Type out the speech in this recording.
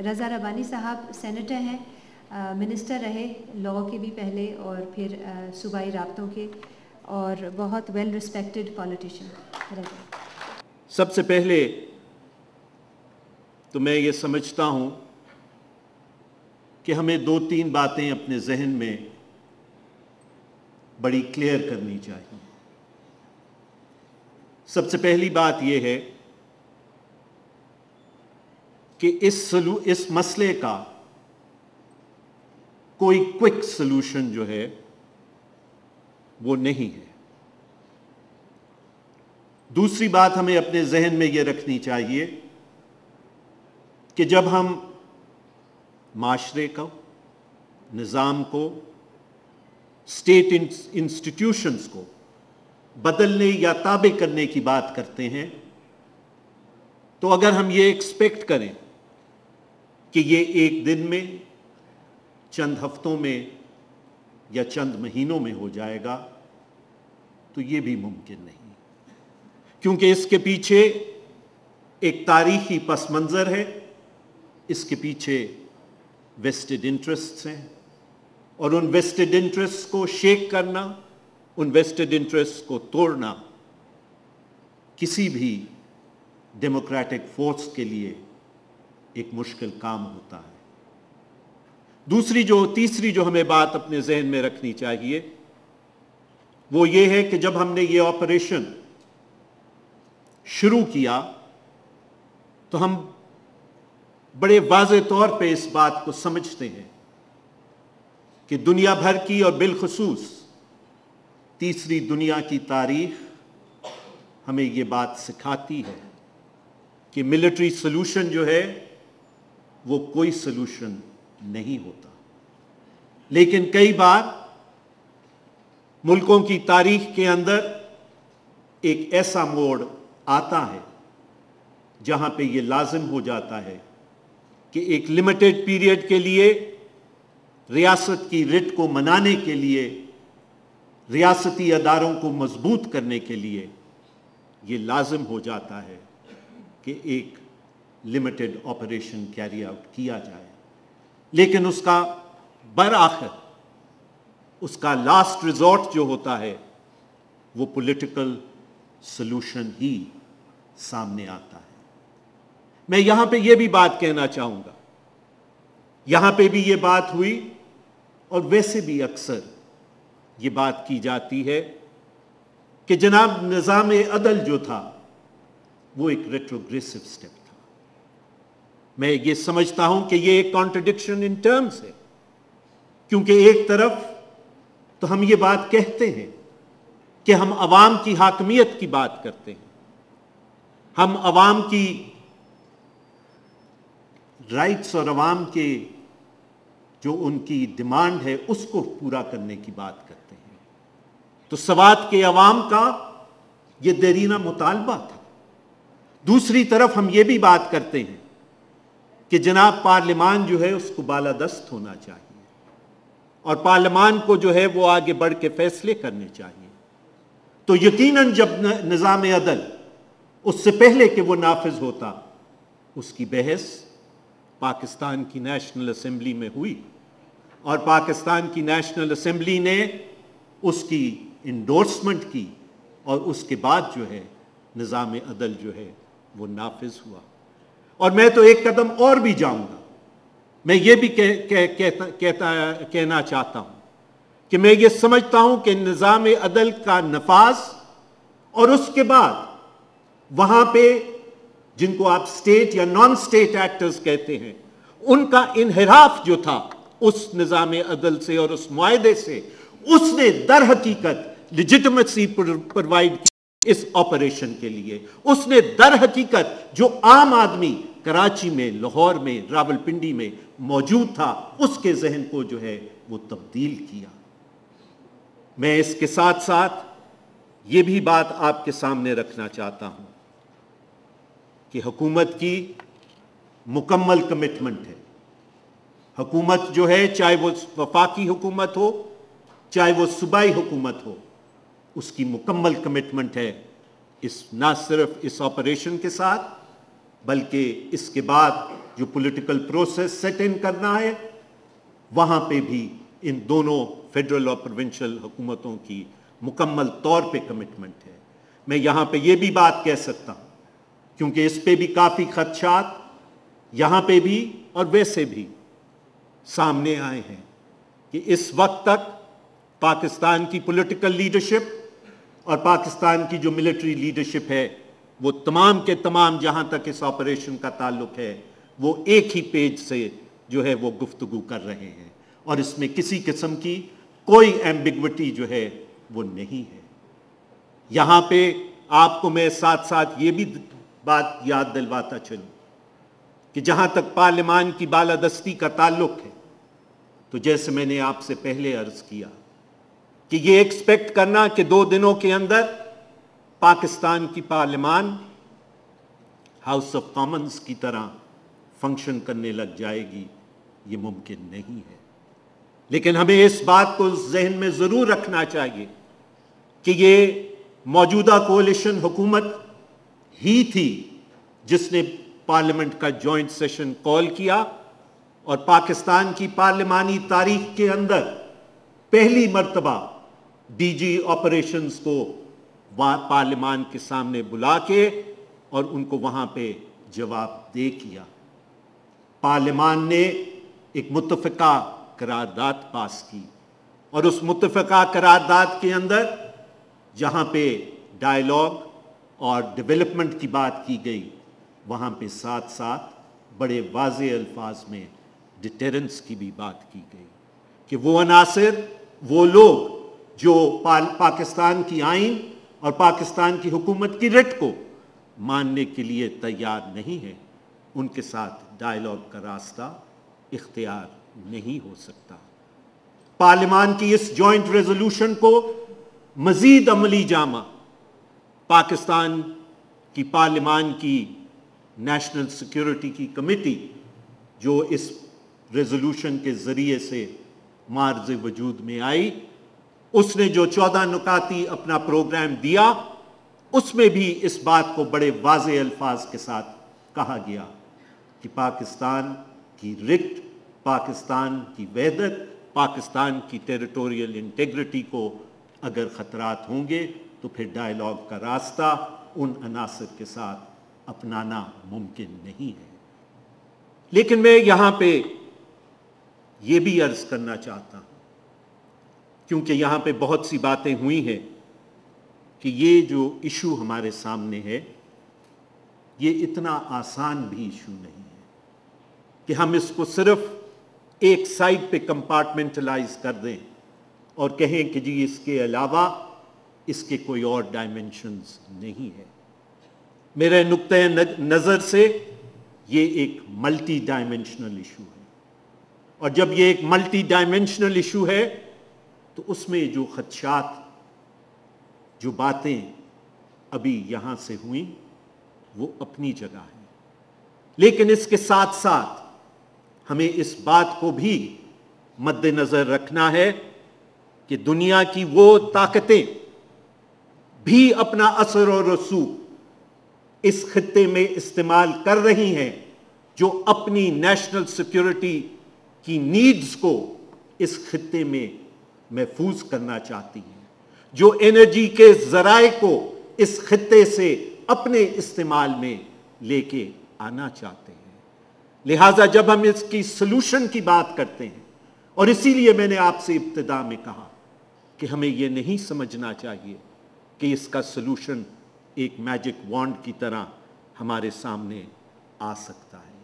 رضا ربانی صاحب سینیٹر ہیں، منسٹر رہے لاء کے بھی پہلے اور پھر صوبائی رابطوں کے، اور بہت ویل رسپیکٹڈ پولیٹیشین رہے۔ سب سے پہلے تو میں یہ سمجھتا ہوں کہ ہمیں 2-3 باتیں اپنے ذہن میں بڑی کلیئر کرنی چاہیے۔ سب سے پہلی بات یہ ہے کہ اس مسئلے کا کوئی کوئک سلوشن جو ہے وہ نہیں ہے۔ دوسری بات ہمیں اپنے ذہن میں یہ رکھنی چاہیے کہ جب ہم معاشرے کو، نظام کو، اسٹیٹ انسٹیٹیوشنز کو بدلنے یا تابع کرنے کی بات کرتے ہیں تو اگر ہم یہ ایکسپیکٹ کریں کہ یہ ایک دن میں، چند ہفتوں میں یا چند مہینوں میں ہو جائے گا تو یہ بھی ممکن نہیں، کیونکہ اس کے پیچھے ایک تاریخی پس منظر ہے، اس کے پیچھے ویسٹڈ انٹرسٹس ہیں، اور ان ویسٹڈ انٹرسٹس کو شیک کرنا، ان ویسٹڈ انٹرسٹس کو توڑنا کسی بھی ڈیموکریٹک فورس کے لیے ایک مشکل کام ہوتا ہے۔ تیسری جو ہمیں بات اپنے ذہن میں رکھنی چاہیے وہ یہ ہے کہ جب ہم نے یہ آپریشن شروع کیا تو ہم بڑے واضح طور پہ اس بات کو سمجھتے ہیں کہ دنیا بھر کی اور بالخصوص تیسری دنیا کی تاریخ ہمیں یہ بات سکھاتی ہے کہ ملٹری سلوشن جو ہے وہ کوئی سلوشن نہیں ہوتا، لیکن کئی بار ملکوں کی تاریخ کے اندر ایک ایسا موڑ آتا ہے جہاں پہ یہ لازم ہو جاتا ہے کہ ایک لمیٹڈ پیریڈ کے لیے ریاست کی رٹ کو منانے کے لیے، ریاستی اداروں کو مضبوط کرنے کے لیے یہ لازم ہو جاتا ہے کہ ایک لمیٹڈ آپریشن کیری آؤٹ کیا جائے، لیکن اس کا برآخر اس کا لاسٹ ریزورٹ جو ہوتا ہے وہ پولیٹیکل سلوشن ہی سامنے آتا ہے۔ میں یہاں پہ یہ بھی بات کہنا چاہوں گا، یہاں پہ بھی یہ بات ہوئی اور ویسے بھی اکثر یہ بات کی جاتی ہے کہ جناب نظام عدل جو تھا وہ ایک ریٹروگریسو سٹیپ تھا۔ میں یہ سمجھتا ہوں کہ یہ ایک کانٹرڈکشن ان ٹرمز ہے، کیونکہ ایک طرف تو ہم یہ بات کہتے ہیں کہ ہم عوام کی حاکمیت کی بات کرتے ہیں، ہم عوام کی رائٹس اور عوام کے جو ان کی ڈیمانڈ ہے اس کو پورا کرنے کی بات کرتے ہیں، تو سوات کے عوام کا یہ دیرینہ مطالبہ تھا۔ دوسری طرف ہم یہ بھی بات کرتے ہیں کہ جناب پارلیمان جو ہے اس کو بالادست ہونا چاہیے اور پارلیمان کو جو ہے وہ آگے بڑھ کے فیصلے کرنے چاہیے، تو یقیناً جب نظام عدل اس سے پہلے کہ وہ نافذ ہوتا اس کی بحث پاکستان کی نیشنل اسمبلی میں ہوئی، اور پاکستان کی نیشنل اسمبلی نے اس کی انڈورسمنٹ کی، اور اس کے بعد جو ہے نظام عدل جو ہے وہ نافذ ہوا۔ اور میں تو ایک قدم اور بھی جاؤں گا، میں یہ بھی کہنا چاہتا ہوں کہ میں یہ سمجھتا ہوں کہ نظام عدل کا نفاذ اور اس کے بعد وہاں پہ جن کو آپ سٹیٹ یا نان سٹیٹ ایکٹرز کہتے ہیں ان کا انحراف جو تھا اس نظام عدل سے اور اس معاہدے سے، اس نے در حقیقت لیجٹمیسی پرووائڈ کی اس آپریشن کے لیے۔ اس نے در حقیقت جو عام آدمی کراچی میں، لاہور میں، راولپنڈی میں موجود تھا اس کے ذہن کو جو ہے وہ تبدیل کیا۔ میں اس کے ساتھ ساتھ یہ بھی بات آپ کے سامنے رکھنا چاہتا ہوں کہ حکومت کی مکمل کمٹمنٹ ہے، حکومت جو ہے چاہے وہ وفاقی حکومت ہو چاہے وہ صوبائی حکومت ہو، اس کی مکمل کمٹمنٹ ہے نہ صرف اس آپریشن کے ساتھ بلکہ اس کے بعد جو پولیٹیکل پروسیس سیٹ ان کرنا ہے، وہاں پہ بھی ان دونوں فیڈرل اور پروونشل حکومتوں کی مکمل طور پہ کمٹمنٹ ہے۔ میں یہاں پہ یہ بھی بات کہہ سکتا ہوں، کیونکہ اس پہ بھی کافی خدشات یہاں پہ بھی اور ویسے بھی سامنے آئے ہیں، کہ اس وقت تک پاکستان کی پولیٹیکل لیڈرشپ اور پاکستان کی جو ملٹری لیڈرشپ ہے، وہ تمام کے تمام جہاں تک اس آپریشن کا تعلق ہے، وہ ایک ہی پیج سے جو ہے وہ گفتگو کر رہے ہیں، اور اس میں کسی قسم کی کوئی ایمبیگوٹی جو ہے وہ نہیں ہے۔ یہاں پہ آپ کو میں ساتھ ساتھ یہ بھی بات یاد دلواتا چلوں کہ جہاں تک پارلیمان کی بالادستی کا تعلق ہے، تو جیسے میں نے آپ سے پہلے عرض کیا کہ یہ ایکسپیکٹ کرنا کہ 2 دنوں کے اندر پاکستان کی پارلیمان ہاؤس آف کامنز کی طرح فنکشن کرنے لگ جائے گی، یہ ممکن نہیں ہے۔ لیکن ہمیں اس بات کو ذہن میں ضرور رکھنا چاہیے کہ یہ موجودہ کولیشن حکومت ہی تھی جس نے پارلیمنٹ کا جوائنٹ سیشن کال کیا، اور پاکستان کی پارلیمانی تاریخ کے اندر پہلی مرتبہ ڈی جی آپریشنز کو پارلیمان کے سامنے بلا کے اور ان کو وہاں پہ جواب دے کیا۔ پارلیمان نے ایک متفقہ قرارداد پاس کی، اور اس متفقہ قرارداد کے اندر جہاں پہ ڈائیلاگ اور ڈیولپمنٹ کی بات کی گئی، وہاں پہ ساتھ ساتھ بڑے واضح الفاظ میں ڈیٹرنس کی بھی بات کی گئی، کہ وہ عناصر، وہ لوگ جو پاکستان کی آئین اور پاکستان کی حکومت کی رٹ کو ماننے کے لیے تیار نہیں ہیں، ان کے ساتھ ڈائیلاگ کا راستہ اختیار نہیں ہو سکتا۔ پارلیمان کی اس جوائنٹ ریزولوشن کو مزید عملی جامہ پاکستان کی پارلیمان کی نیشنل سیکیورٹی کی کمیٹی، جو اس ریزولوشن کے ذریعے سے معرض وجود میں آئی، اس نے جو 14 نکاتی اپنا پروگرام دیا، اس میں بھی اس بات کو بڑے واضح الفاظ کے ساتھ کہا گیا کہ پاکستان کی رٹ، پاکستان کی وحدت، پاکستان کی ٹیریٹوریل انٹیگریٹی کو اگر خطرات ہوں گے تو پھر ڈائیلاگ کا راستہ ان عناصر کے ساتھ اپنانا ممکن نہیں ہے۔ لیکن میں یہاں پہ یہ بھی عرض کرنا چاہتا ہوں، کیونکہ یہاں پہ بہت سی باتیں ہوئی ہیں، کہ یہ جو ایشو ہمارے سامنے ہے، یہ اتنا آسان بھی ایشو نہیں ہے کہ ہم اس کو صرف ایک سائڈ پہ کمپارٹمنٹلائز کر دیں اور کہیں کہ جی اس کے علاوہ اس کے کوئی اور ڈائمنشنز نہیں ہے۔ میرے نقطۂ نظر سے یہ ایک ملٹی ڈائمنشنل ایشو ہے، اور جب یہ ایک ملٹی ڈائمنشنل ایشو ہے تو اس میں جو خدشات، جو باتیں ابھی یہاں سے ہوئیں، وہ اپنی جگہ ہیں، لیکن اس کے ساتھ ساتھ ہمیں اس بات کو بھی مد نظر رکھنا ہے کہ دنیا کی وہ طاقتیں بھی اپنا اثر و رسوخ اس خطے میں استعمال کر رہی ہیں، جو اپنی نیشنل سیکیورٹی کی نیڈز کو اس خطے میں محفوظ کرنا چاہتی ہیں، جو انرجی کے ذرائع کو اس خطے سے اپنے استعمال میں لے کے آنا چاہتے ہیں۔ لہٰذا جب ہم اس کی سلوشن کی بات کرتے ہیں، اور اسی لیے میں نے آپ سے ابتدا میں کہا کہ ہمیں یہ نہیں سمجھنا چاہیے کہ اس کا سلوشن ایک میجک وانڈ کی طرح ہمارے سامنے آ سکتا ہے۔